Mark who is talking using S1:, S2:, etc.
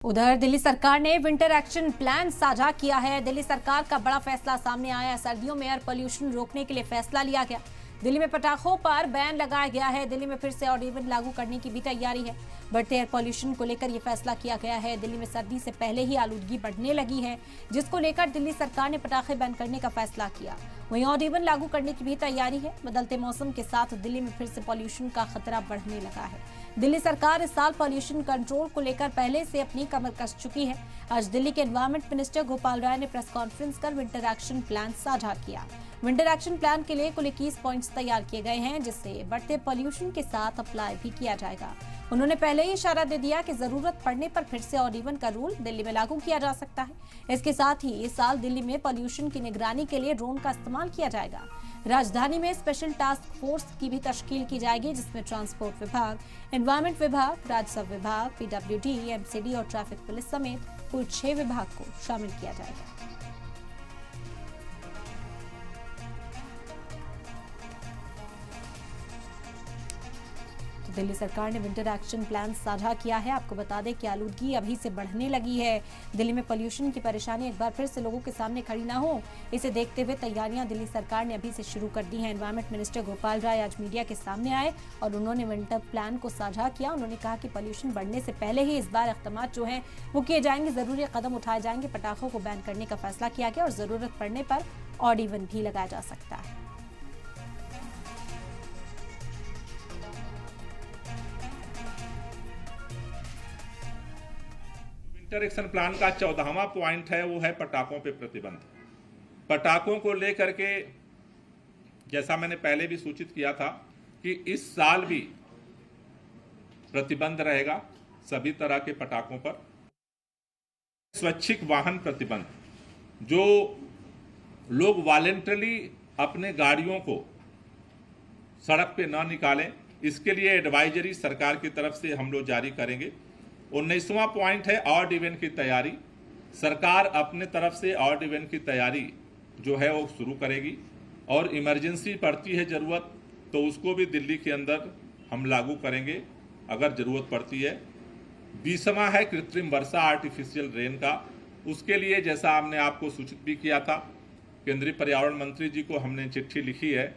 S1: उधर दिल्ली सरकार ने विंटर एक्शन प्लान साझा किया है। दिल्ली सरकार का बड़ा फैसला सामने आया है। सर्दियों में एयर पोल्यूशन रोकने के लिए फैसला लिया गया। दिल्ली में पटाखों पर बैन लगाया गया है। दिल्ली में फिर से ऑड इवन लागू करने की भी तैयारी है। बढ़ते एयर पोल्यूशन को लेकर यह फैसला किया गया है। दिल्ली में सर्दी से पहले ही आलूदगी बढ़ने लगी है, जिसको लेकर दिल्ली सरकार ने पटाखे बैन करने का फैसला किया। वहीं ऑड इवन लागू करने की भी तैयारी है। बदलते मौसम के साथ दिल्ली में फिर से पोल्यूशन का खतरा बढ़ने लगा है। दिल्ली सरकार इस साल पोल्यूशन कंट्रोल को लेकर पहले से अपनी कमर कस चुकी है। आज दिल्ली के एनवायरमेंट मिनिस्टर गोपाल राय ने प्रेस कॉन्फ्रेंस कर विंटर एक्शन प्लान साझा किया। विंटर एक्शन प्लान के लिए कुल 21 पॉइंट्स तैयार किए गए हैं, जिससे बढ़ते पोल्यूशन के साथ अप्लाई भी किया जाएगा। उन्होंने पहले ही इशारा दे दिया कि जरूरत पड़ने पर फिर से ऑड इवन का रूल दिल्ली में लागू किया जा सकता है। इसके साथ ही इस साल दिल्ली में पोल्यूशन की निगरानी के लिए ड्रोन का इस्तेमाल किया जाएगा। राजधानी में स्पेशल टास्क फोर्स की भी तश्कील की जाएगी, जिसमें ट्रांसपोर्ट विभाग, एनवायरमेंट विभाग, राजस्व विभाग, पीडब्ल्यूडी, एमसीडी और ट्रैफिक पुलिस समेत कुल 6 विभाग को शामिल किया जाएगा। दिल्ली सरकार ने विंटर एक्शन प्लान साझा किया है। आपको बता दें कि आलूदगी अभी से बढ़ने लगी है। दिल्ली में पोल्यूशन की परेशानी एक बार फिर से लोगों के सामने खड़ी ना हो, इसे देखते हुए तैयारियां दिल्ली सरकार ने अभी से शुरू कर दी हैं। एनवायरमेंट मिनिस्टर गोपाल राय आज मीडिया के सामने आए और उन्होंने विंटर प्लान को साझा किया। उन्होंने कहा कि पोल्यूशन बढ़ने से पहले ही इस बार इक़दाम जो हैं वो किए जाएंगे, जरूरी कदम उठाए जाएंगे। पटाखों को बैन करने का फैसला किया गया और जरूरत पड़ने पर ऑड इवन भी लगाया जा सकता है।
S2: विंटर एक्शन प्लान का 14वां पॉइंट है, वो है पटाखों पे प्रतिबंध। पटाखों को लेकर के जैसा मैंने पहले भी सूचित किया था कि इस साल भी प्रतिबंध रहेगा सभी तरह के पटाखों पर। स्वैच्छिक वाहन प्रतिबंध, जो लोग वॉलेंटरली अपने गाड़ियों को सड़क पे न निकालें, इसके लिए एडवाइजरी सरकार की तरफ से हम लोग जारी करेंगे। 19वां पॉइंट है ऑड इवन की तैयारी। सरकार अपने तरफ से ऑड इवन की तैयारी जो है वो शुरू करेगी और इमरजेंसी पड़ती है ज़रूरत तो उसको भी दिल्ली के अंदर हम लागू करेंगे अगर ज़रूरत पड़ती है। 20वां है कृत्रिम वर्षा, आर्टिफिशियल रेन का। उसके लिए जैसा हमने आपको सूचित भी किया था, केंद्रीय पर्यावरण मंत्री जी को हमने चिट्ठी लिखी है